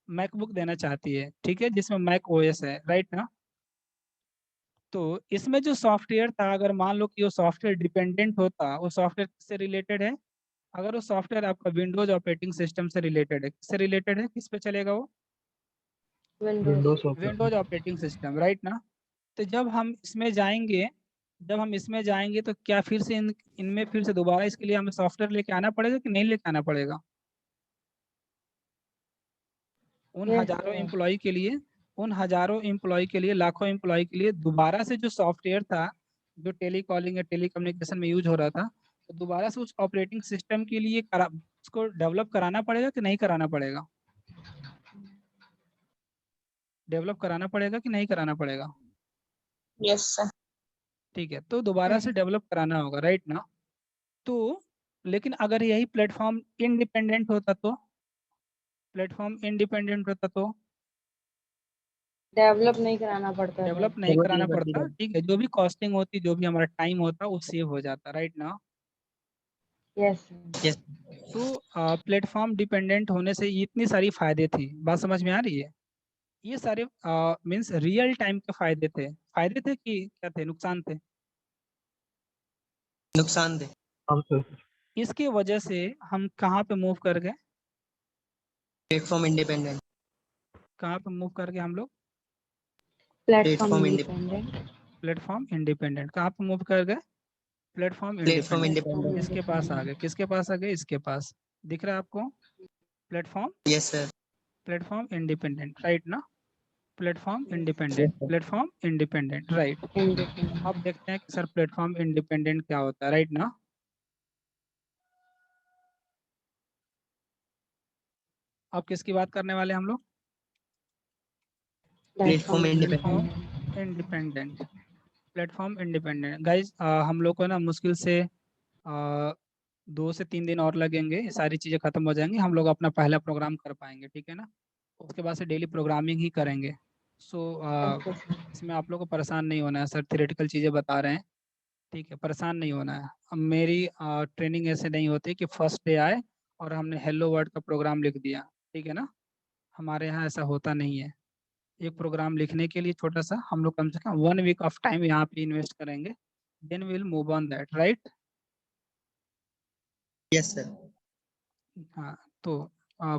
मैकबुक देना चाहती है, ठीक है, जिसमें मैक ओएस है, राइट ना? तो इसमें जो सॉफ्टवेयर था, अगर मान लो कि वो सॉफ्टवेयर डिपेंडेंट होता, वो सॉफ्टवेयर किससे रिलेटेड है? अगर वो सॉफ्टवेयर आपका विंडोज ऑपरेटिंग सिस्टम से रिलेटेड है, किससे रिलेटेड है, किस पे चलेगा वो? Windows. Windows operating Windows operating system, right ना? तो जब हम इसमें जाएंगे तो क्या फिर से इनमें फिर से दोबारा इसके लिए हमें सॉफ्टवेयर लेके आना पड़ेगा कि नहीं लेके आना पड़ेगा? उन Yes, हजारों sir. एम्प्लॉय के लिए, लाखों एम्प्लॉय के लिए दोबारा से जो सॉफ्टवेयर था, जो टेलीकॉलिंग या टेलीकम्युनिकेशन में यूज हो रहा था, तो दोबारा से उस ऑपरेटिंग सिस्टम के लिए उसको डेवलप कराना पड़ेगा कि नहीं कराना पड़ेगा? डेवलप कराना पड़ेगा कि नहीं कराना पड़ेगा? Yes, sir. ठीक है, तो दोबारा से डेवलप कराना होगा, राइट ना? तो लेकिन अगर यही प्लेटफॉर्म इंडिपेंडेंट होता तो डेवलप नहीं कराना पड़ता था। डेवलप नहीं जरूरत कराना नहीं पड़ती पड़ता, तब। ठीक है, जो भी कॉस्टिंग होती, जो भी हमारा टाइम होता, वो सेव हो जाता, राइट ना? Yes, sir. यस तो प्लेटफॉर्म डिपेंडेंट होने से इतनी सारी फायदे थी, बात समझ में आ रही है? ये सारे मीन्स रियल टाइम के फायदे थे कि क्या थे, नुकसान थे? नुकसान दे। हम तो इसके वजह से हम कहाँ पे मूव कर गए? Platform independent. कहाँ पे मूव कर गए हम लोग? Platform Platform independent. Platform independent. कहाँ पे मूव कर गए? Platform platform independent. इंडिपेंडेंट। इसके पास आ गए, किसके पास आ गए? इसके पास। दिख रहा है आपको? Platform yes sir. Platform independent, right ना? Platform Yes, independent, platform independent, right. independent. अब देखते हैं कि सर प्लेटफॉर्म इंडिपेंडेंट क्या होता है, राइट ना? अब किसकी बात करने वाले हैं हम लोग? Platform platform independent. Independent. Platform independent guys, हम लोग को ना मुश्किल से 2 से 3 दिन और लगेंगे, ये सारी चीज़ें खत्म हो जाएंगी, हम लोग अपना पहला प्रोग्राम कर पाएंगे, ठीक है ना? उसके बाद से डेली प्रोग्रामिंग ही करेंगे। सो Okay, sir. इसमें आप लोग को परेशान नहीं होना है, सर थ्योरेटिकल चीज़ें बता रहे हैं, ठीक है, परेशान नहीं होना है। अब मेरी ट्रेनिंग ऐसे नहीं होती कि फर्स्ट डे आए और हमने हेलो वर्ल्ड का प्रोग्राम लिख दिया, ठीक है ना? हमारे यहाँ ऐसा होता नहीं है। एक प्रोग्राम लिखने के लिए छोटा सा हम लोग कम से कम 1 वीक ऑफ टाइम यहाँ पे इन्वेस्ट करेंगे, then will move on that, right? Yes sir. हाँ, तो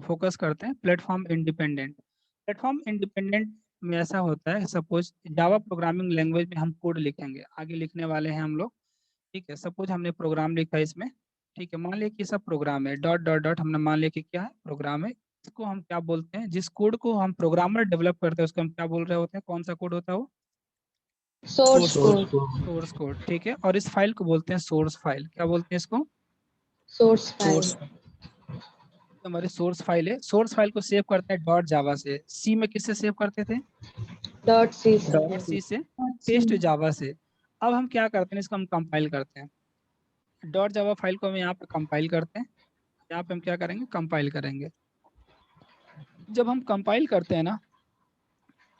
फोकस करते हैं प्लेटफॉर्म इंडिपेंडेंट। प्लेटफॉर्म इंडिपेंडेंट में ऐसा होता है, सपोज जावा प्रोग्रामिंग लैंग्वेज में हम कोड लिखेंगे, आगे लिखने वाले हैं हम लोग, ठीक है। सपोज हमने प्रोग्राम लिखा है इसमें, ठीक है, मान लिया कि सब प्रोग्राम है, डॉट डॉट डॉट, हमने मान लिया कि क्या है, प्रोग्राम है। इसको हम क्या बोलते हैं, जिस कोड को हम प्रोग्रामर डेवलप करते हैं उसको हम क्या बोल रहे होते हैं, कौन सा कोड होता है वो? Source source code. को सोर्स कोड, ठीक है। और इस फाइल को बोलते हैं सोर्स फाइल। क्या बोलते हैं इसको? Source file. हमारी सोर्स फाइल है। सोर्स फाइल को सेव करते हैं डॉट जावा से। सी में किससे सेव करते थे? Dot C. डॉट सी से। टेस्ट जावा से। अब हम क्या करते हैं, इसको हम कंपाइल करते हैं। डॉट जावा फाइल को हम यहाँ पे कंपाइल करते हैं, यहाँ पे हम क्या करेंगे, कंपाइल करेंगे। जब हम कंपाइल करते हैं ना,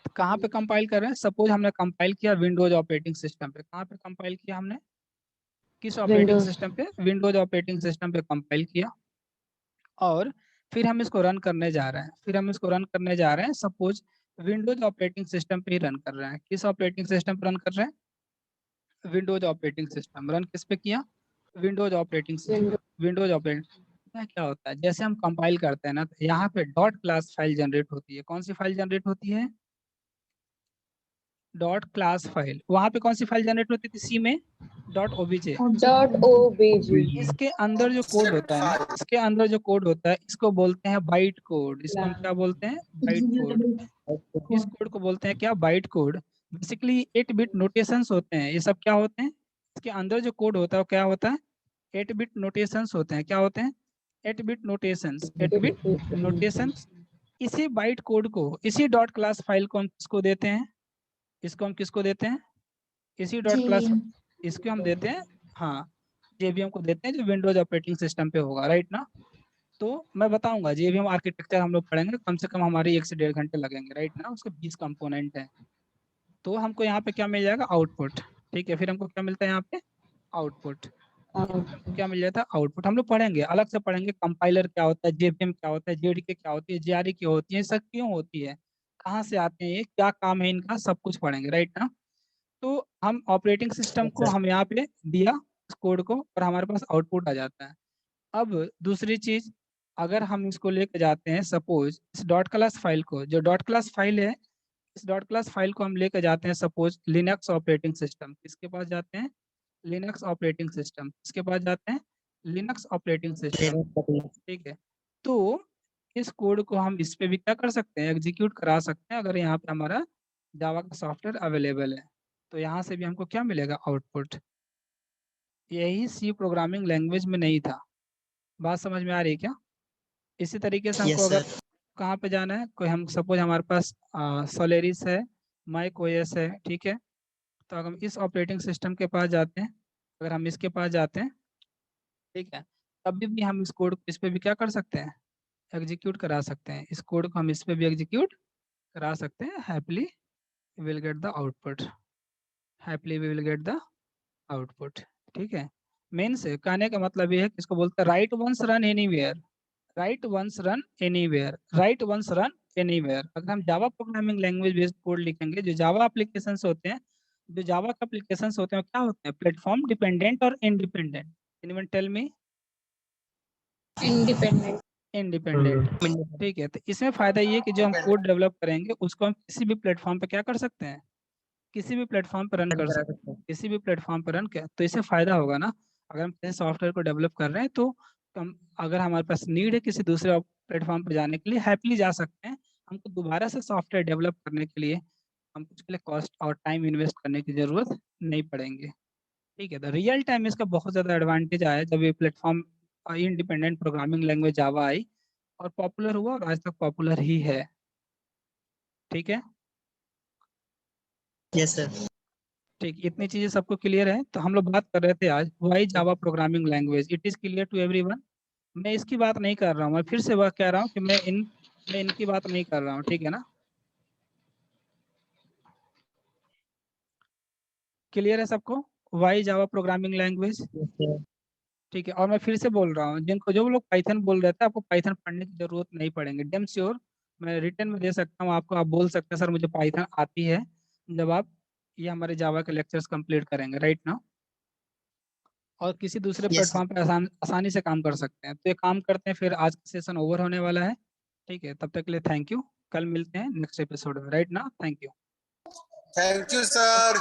तो कहाँ पे कंपाइल कर रहे हैं? सपोज हमने कंपाइल किया विंडोज ऑपरेटिंग सिस्टम पे। कहाँ पे कंपाइल किया हमने? किस ऑपरेटिंग Windows. सिस्टम पे? विंडोज ऑपरेटिंग सिस्टम पे कंपाइल किया। और फिर हम इसको रन करने जा रहे हैं, सपोज विंडोज ऑपरेटिंग सिस्टम पे ही रन कर रहे हैं। किस ऑपरेटिंग सिस्टम पे रन कर रहे हैं? Windows operating system. रन किस पे किया? Windows operating system. Windows. Windows operating क्या होता है, जैसे हम कंपाइल करते हैं ना, तो यहाँ पे डॉट क्लास फाइल जनरेट होती है। कौन सी फाइल जनरेट होती है? डॉट क्लास फाइल, वहां पे कौन सी फाइल जनरेट होती थी सी में? Dot OBJ. .obj इसके अंदर जो कोड होता है ना, इसके अंदर जो कोड होता है इसको बोलते हैं बाइट कोड। इसको हम क्या बोलते हैं? Byte code. इस कोड को बोलते हैं क्या? Byte code. Basically 8 bit notations होते हैं ये सब। क्या होते हैं? इसके अंदर जो कोड होता है वो क्या होता है? 8 बिट नोटेशंस होते हैं। क्या होते हैं? 8 बिट नोटेशंस। 8 bit notations. इसी बाइट कोड को, इसी डॉट क्लास फाइल को हम किसको देते हैं? इसको हम किसको देते हैं? इसी डॉट क्लास, इसको हम देते हैं, हाँ, जेवीएम को देते हैं, जो विंडोज ऑपरेटिंग सिस्टम पे होगा, राइट ना? तो मैं बताऊंगा जेवीएम आर्किटेक्चर हम लोग पढ़ेंगे, कम से कम हमारी 1 से 1.5 घंटे लगेंगे, राइट ना? उसके 20 कंपोनेंट है। तो हमको यहाँ पे क्या मिल जाएगा? आउटपुट। ठीक है, फिर हमको क्या मिलता है यहाँ पे? आउटपुट। क्या मिल जाता है? आउटपुट। हम लोग पढ़ेंगे, अलग से पढ़ेंगे कंपाइलर क्या होता है, जेवीएम क्या होता है, जेडीके क्या होती है, जेआरई क्या होती है, सब क्यों होती है, कहाँ से आते हैं ये, क्या काम है इनका, सब कुछ पढ़ेंगे, राइट ना? तो हम ऑपरेटिंग सिस्टम को हम यहाँ पे दिया इस कोड को, और हमारे पास आउटपुट आ जाता है। अब दूसरी चीज, अगर हम इसको लेके जाते हैं, सपोज इस डॉट क्लास फाइल को, जो डॉट क्लास फाइल है, इस डॉट क्लास फाइल को हम लेके जाते हैं सपोज लिनक्स ऑपरेटिंग सिस्टम, किसके पास जाते हैं? Linux operating system. किसके पास जाते हैं? Linux operating system. ठीक है, तो इस कोड को हम इस पे भी क्या कर सकते हैं? एग्जीक्यूट करा सकते हैं, अगर यहाँ पे हमारा जावा का सॉफ्टवेयर अवेलेबल है। तो यहाँ से भी हमको क्या मिलेगा? आउटपुट। यही सी प्रोग्रामिंग लैंग्वेज में नहीं था। बात समझ में आ रही है क्या? इसी तरीके से हमको अगर कहाँ पे जाना है, कोई हम सपोज हमारे पास सोलेरिस है, मैक ओएस है, ठीक है, तो अगर हम इस ऑपरेटिंग सिस्टम के पास जाते हैं, अगर हम इसके पास जाते हैं, ठीक है, तभी भी हम इस कोड इस पे भी क्या कर सकते हैं? एग्जीक्यूट करा सकते हैं। इस कोड को हम इस पे भी एग्जीक्यूट करा सकते हैं। Happily will get the output. Happily we will get the output. ठीक है, मेन से कहने का मतलब ये है कि इसको बोलते हैं write once run anywhere. Write once run anywhere. Write once run anywhere. अगर हम Java programming language based code लिखेंगे, जो जावा एप्लीकेशंस होते हैं, जो जावा के एप्लीकेशंस होते हैं, क्या होते हैं? प्लेटफॉर्म डिपेंडेंट और independent. Anyone tell me? Independent. Independent. ठीक है, तो इसमें फायदा ये है कि जो हम कोड डेवलप करेंगे उसको हम किसी भी प्लेटफॉर्म पे क्या कर सकते हैं? किसी भी प्लेटफॉर्म पर रन कर सकते हैं। किसी भी प्लेटफॉर्म पर रन कर, तो इससे फायदा होगा ना। अगर हम किसी सॉफ्टवेयर को डेवलप कर रहे हैं तो हम, अगर हमारे पास नीड है किसी दूसरे प्लेटफॉर्म पर जाने के लिए, हैप्पीली जा सकते हैं। हमको दोबारा से सॉफ्टवेयर डेवलप करने के लिए हम उसके लिए कॉस्ट और टाइम इन्वेस्ट करने की जरूरत नहीं पड़ेंगे। ठीक है, तो रियल टाइम इसका बहुत ज़्यादा एडवांटेज आया जब ये platform independent programming language Java आई और पॉपुलर हुआ, और आज तक पॉपुलर ही है। ठीक है, यस सर। ठीक, इतनी चीजें सबको क्लियर है? तो हम लोग बात कर रहे थे आज why Java programming language, it is clear to everyone? मैं इसकी बात नहीं कर रहा हूँ, मैं फिर से बात कह रहा हूँ कि मैं इनकी बात नहीं कर रहा हूँ, ठीक है ना? क्लियर है सबको? Why Java programming language? ठीक है, और मैं फिर से बोल रहा हूँ, जिनको जो लोग पाइथन बोल रहे थे, आपको पाइथन पढ़ने की जरूरत नहीं पड़ेंगे, डेम श्योर। मैं रिटर्न में दे सकता हूँ आपको, आप बोल सकते हैं सर मुझे पाइथन आती है, जब आप ये हमारे जावा के लेक्चर्स कंप्लीट करेंगे, राइट ना? और किसी दूसरे प्लेटफॉर्म पे आसानी से काम कर सकते हैं। तो ये काम करते हैं, फिर आज का सेशन ओवर होने वाला है। ठीक है, तब तक के लिए थैंक यू। कल मिलते हैं नेक्स्ट एपिसोड में, राइट ना? Thank you. Thank you sir.